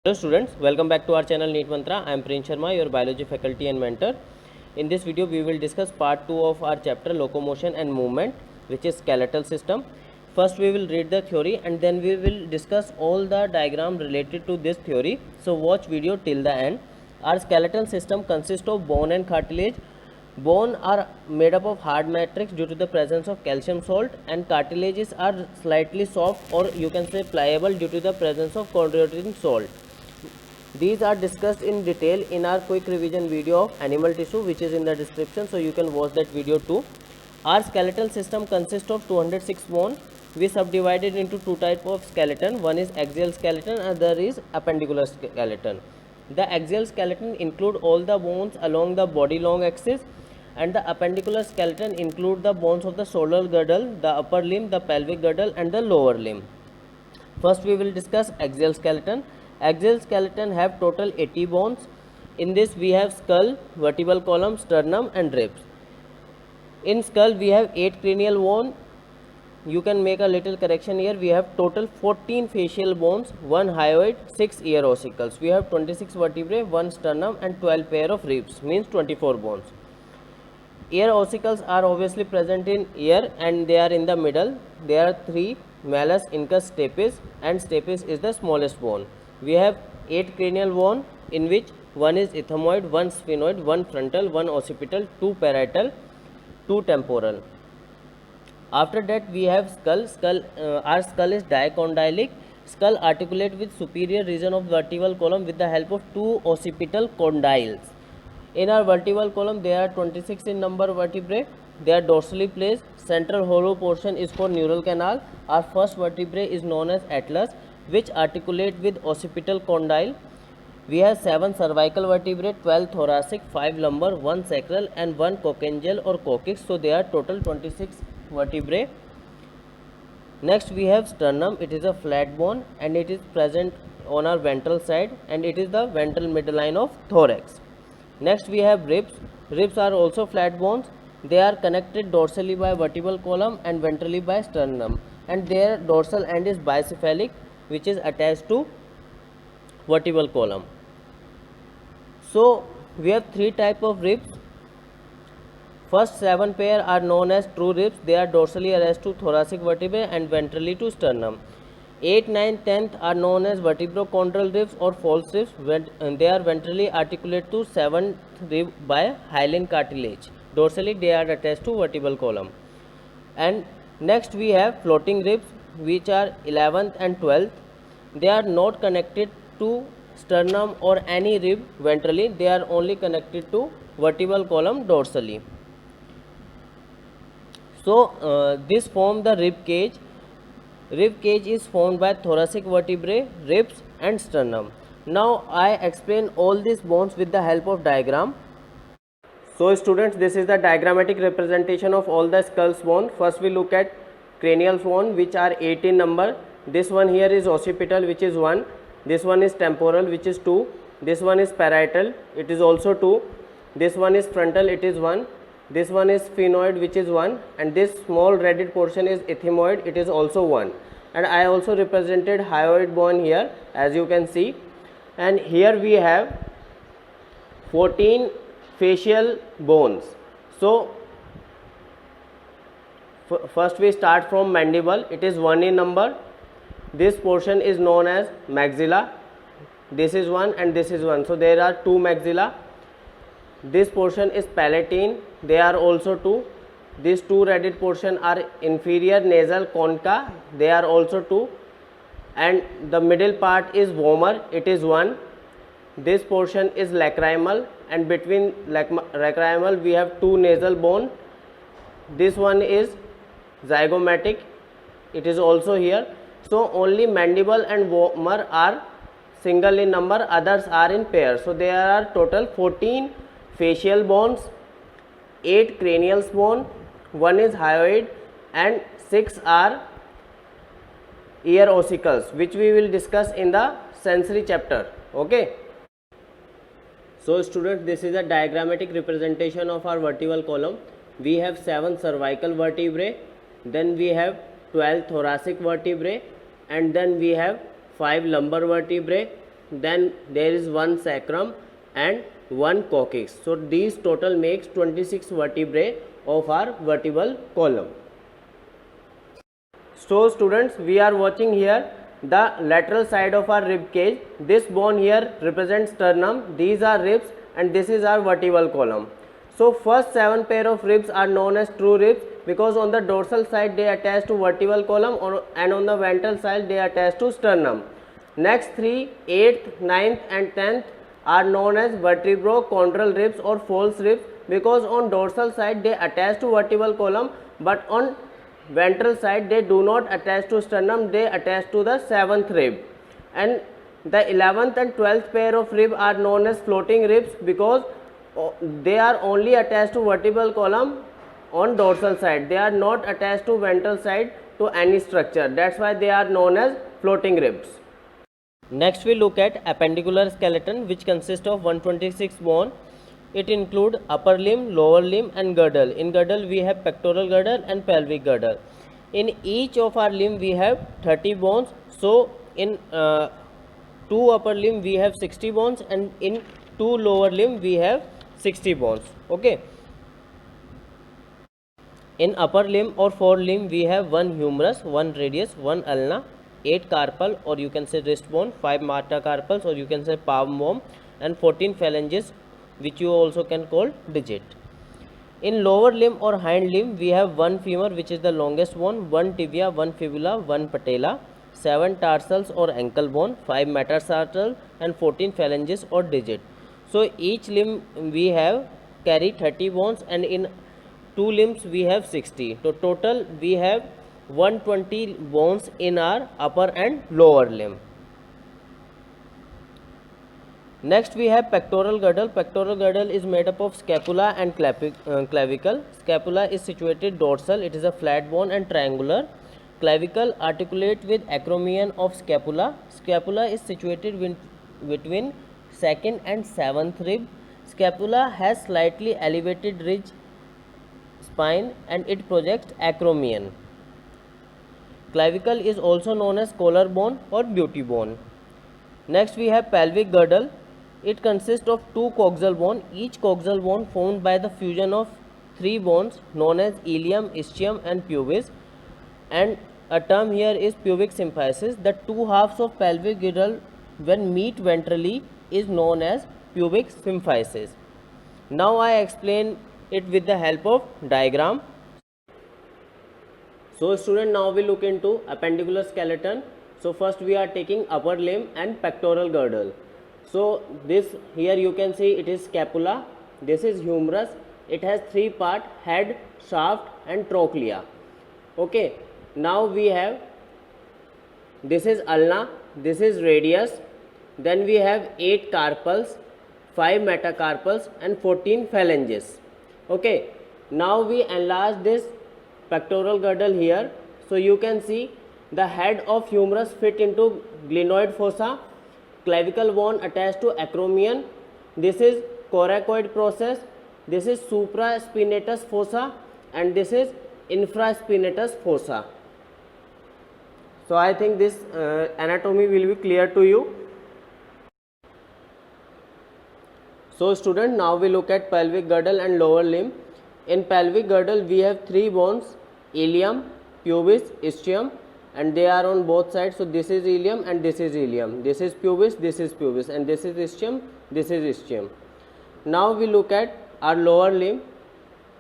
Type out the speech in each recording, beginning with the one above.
Hello students, welcome back to our channel NEET Mantra. I am Prince Sharma, your biology faculty and mentor. In this video, we will discuss part 2 of our chapter locomotion and movement, which is skeletal system. First, we will read the theory and then we will discuss all the diagram related to this theory. So, watch video till the end. Our skeletal system consists of bone and cartilage. Bone are made up of hard matrix due to the presence of calcium salt, and cartilages are slightly soft or you can say pliable due to the presence of chondroitin salt. These are discussed in detail in our quick revision video of animal tissue, which is in the description, so you can watch that video too. Our skeletal system consists of 206 bones. We subdivided into two types of skeleton. One is axial skeleton, other is appendicular skeleton. The axial skeleton include all the bones along the body long axis, and the appendicular skeleton include the bones of the shoulder girdle, the upper limb, the pelvic girdle and the lower limb. First we will discuss axial skeleton. Axial skeleton have total 80 bones. In this we have skull, vertebral column, sternum and ribs. In skull we have 8 cranial bone. You can make a little correction here. We have total 14 facial bones, 1 hyoid, 6 ear ossicles. We have 26 vertebrae, 1 sternum and 12 pair of ribs, means 24 bones. Ear ossicles are obviously present in ear and they are in the middle. There are 3: malleus, incus, stapes, and stapes is the smallest bone. We have 8 cranial bone, in which 1 is ethmoid, 1 sphenoid, 1 frontal, 1 occipital, 2 parietal, 2 temporal. After that we have skull. Our skull is dicondylic. Skull articulate with superior region of vertebral column with the help of 2 occipital condyles. In our vertebral column there are 26 in number vertebrae. They are dorsally placed. Central hollow portion is for neural canal. Our first vertebrae is known as atlas, which articulate with occipital condyle. We have 7 cervical vertebrae, 12 thoracic, 5 lumbar, 1 sacral and 1 coccygeal or coccyx. So they are total 26 vertebrae. Next we have sternum. It is a flat bone and it is present on our ventral side and it is the ventral midline of thorax. Next we have ribs. Ribs are also flat bones. They are connected dorsally by vertebral column and ventrally by sternum, and their dorsal end is bicephalic, which is attached to vertebral column. So we have 3 types of ribs. First 7 pair are known as true ribs. They are dorsally attached to thoracic vertebrae and ventrally to sternum. 8, 9, 10th are known as vertebrochondral ribs or false ribs. They are ventrally articulate to 7th rib by hyaline cartilage. Dorsally they are attached to vertebral column. And next we have floating ribs, which are 11th and 12th. They are not connected to sternum or any rib ventrally. They are only connected to vertebral column dorsally. So this form the rib cage. Rib cage is formed by thoracic vertebrae, ribs and sternum. Now I explain all these bones with the help of diagram. So students, this is the diagrammatic representation of all the skull's bone. First we look at cranial bone, which are 8 in number. This one here is occipital, which is 1. This one is temporal, which is 2. This one is parietal, it is also 2. This one is frontal, it is 1. This one is sphenoid, which is 1, and this small redded portion is ethmoid, it is also 1. And I also represented hyoid bone here, as you can see. And here we have 14 facial bones. So first we start from mandible. It is 1 in number. This portion is known as maxilla. This is 1 and this is 1. So there are 2 maxilla. This portion is palatine. They are also 2. These 2 redded portion are inferior nasal concha. They are also 2. And the middle part is vomer. It is 1. This portion is lacrimal, and between lacrimal we have 2 nasal bone. This one is zygomatic. It is also here. So only mandible and vomer are single in number. Others are in pair. So there are total 14 facial bones, 8 cranial bone, 1 is hyoid and 6 are ear ossicles, which we will discuss in the sensory chapter. Okay. So students, this is a diagrammatic representation of our vertebral column. We have 7 cervical vertebrae, then we have 12 thoracic vertebrae, and then we have 5 lumbar vertebrae, then there is one sacrum and one coccyx. So these total makes 26 vertebrae of our vertebral column. So students, we are watching here the lateral side of our rib cage. This bone here represents sternum, these are ribs, and this is our vertebral column. So first 7 pair of ribs are known as true ribs because on the dorsal side they attach to vertebral column and on the ventral side they attach to sternum. Next 3, 8th, 9th and 10th are known as vertebrochondral ribs or false ribs because on dorsal side they attach to vertebral column, but on ventral side they do not attach to sternum, they attach to the 7th rib. And the 11th and 12th pair of rib are known as floating ribs because they are only attached to vertebral column on dorsal side, they are not attached to ventral side to any structure, that's why they are known as floating ribs. Next we look at appendicular skeleton, which consists of 126 bone. It include upper limb, lower limb and girdle. In girdle we have pectoral girdle and pelvic girdle. In each of our limb we have 30 bones. So in 2 upper limb we have 60 bones and in 2 lower limb we have 60 bones. Okay. In upper limb or forelimb we have 1 humerus, 1 radius, 1 ulna, 8 carpal or you can say wrist bone, 5 metacarpals or you can say palm bone and 14 phalanges, which you also can call digit. In lower limb or hind limb we have 1 femur, which is the longest bone, 1 tibia, 1 fibula, 1 patella, 7 tarsals or ankle bone, 5 metatarsal and 14 phalanges or digit. So each limb we have carry 30 bones and in 2 limbs we have 60. So total we have 120 bones in our upper and lower limb. Next we have pectoral girdle. Pectoral girdle is made up of scapula and clavicle. Scapula is situated dorsal, it is a flat bone and triangular. Clavicle articulate with acromion of scapula. Scapula is situated between 2nd and 7th rib. Scapula has slightly elevated ridge spine and it projects acromion. Clavicle is also known as collar bone or beauty bone. Next we have pelvic girdle. It consists of 2 coxal bone. Each coxal bone formed by the fusion of 3 bones known as ilium, ischium and pubis, and a term here is pubic symphysis. The 2 halves of pelvic girdle when meet ventrally is known as pubic symphysis. Now I explain it with the help of diagram. So student, now we look into appendicular skeleton. So first we are taking upper limb and pectoral girdle. So this here you can see it is scapula, this is humerus, it has 3 parts, head, shaft and trochlea. Okay, now we have this is ulna, this is radius, then we have 8 carpals, 5 metacarpals and 14 phalanges. Okay, now we enlarge this pectoral girdle here. So you can see the head of humerus fit into glenoid fossa, clavicle bone attached to acromion, this is coracoid process, this is supraspinatus fossa and this is infraspinatus fossa. So I think this anatomy will be clear to you. So student, now we look at pelvic girdle and lower limb. In pelvic girdle we have 3 bones, ilium, pubis, ischium, and they are on both sides. So this is ilium and this is ilium, this is pubis and this is ischium, this is ischium. Now we look at our lower limb.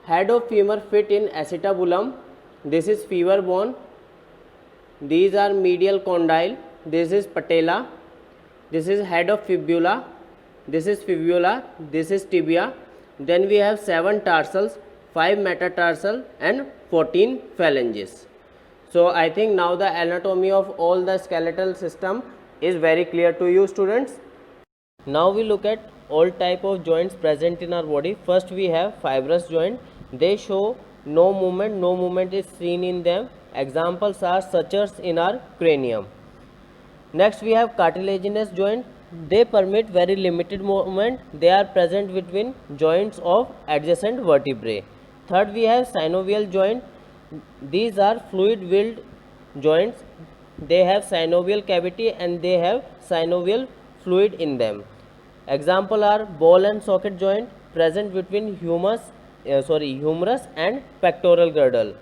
Head of femur fit in acetabulum, this is femur bone, these are medial condyle, this is patella, this is head of fibula, this is fibula, this is tibia, then we have 7 tarsals, 5 metatarsal and 14 phalanges. So I think now the anatomy of all the skeletal system is very clear to you students. Now we look at all type of joints present in our body. First we have fibrous joint. They show no movement is seen in them. Examples are sutures in our cranium. Next we have cartilaginous joint. They permit very limited movement. They are present between joints of adjacent vertebrae. Third we have synovial joint. These are fluid-willed joints. They have synovial cavity and they have synovial fluid in them. Example are ball and socket joint present between humerus and pectoral girdle.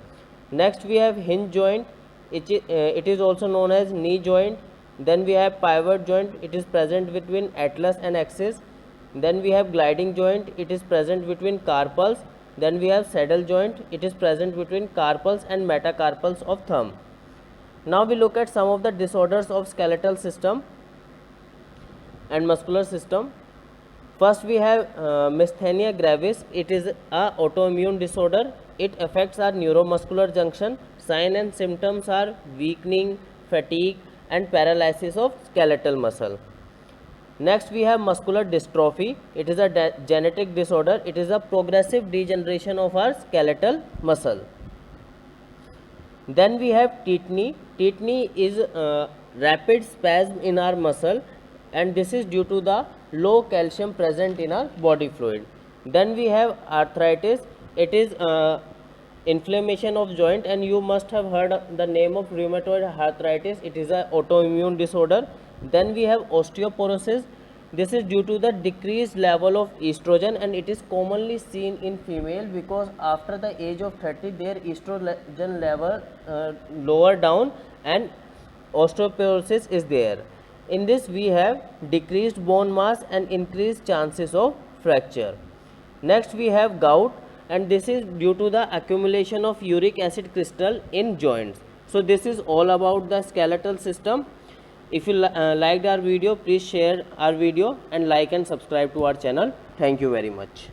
Next we have hinge joint, it is also known as knee joint. Then we have pivot joint, it is present between atlas and axis. Then we have gliding joint, it is present between carpals. Then we have saddle joint, it is present between carpals and metacarpals of thumb. Now we look at some of the disorders of skeletal system and muscular system. First we have myasthenia gravis. It is a autoimmune disorder. It affects our neuromuscular junction. Sign and symptoms are weakening, fatigue and paralysis of skeletal muscle. Next we have muscular dystrophy. It is a genetic disorder. It is a progressive degeneration of our skeletal muscle. Then we have tetany. Tetany is rapid spasm in our muscle, and this is due to the low calcium present in our body fluid. Then we have arthritis. It is inflammation of joint, and you must have heard the name of rheumatoid arthritis. It is an autoimmune disorder. Then we have osteoporosis. This is due to the decreased level of estrogen, and it is commonly seen in female because after the age of 30 their estrogen level lower down and osteoporosis is there. In this we have decreased bone mass and increased chances of fracture. Next we have gout, and this is due to the accumulation of uric acid crystal in joints. So this is all about the skeletal system. If you liked our video, please share our video and like and subscribe to our channel. Thank you very much.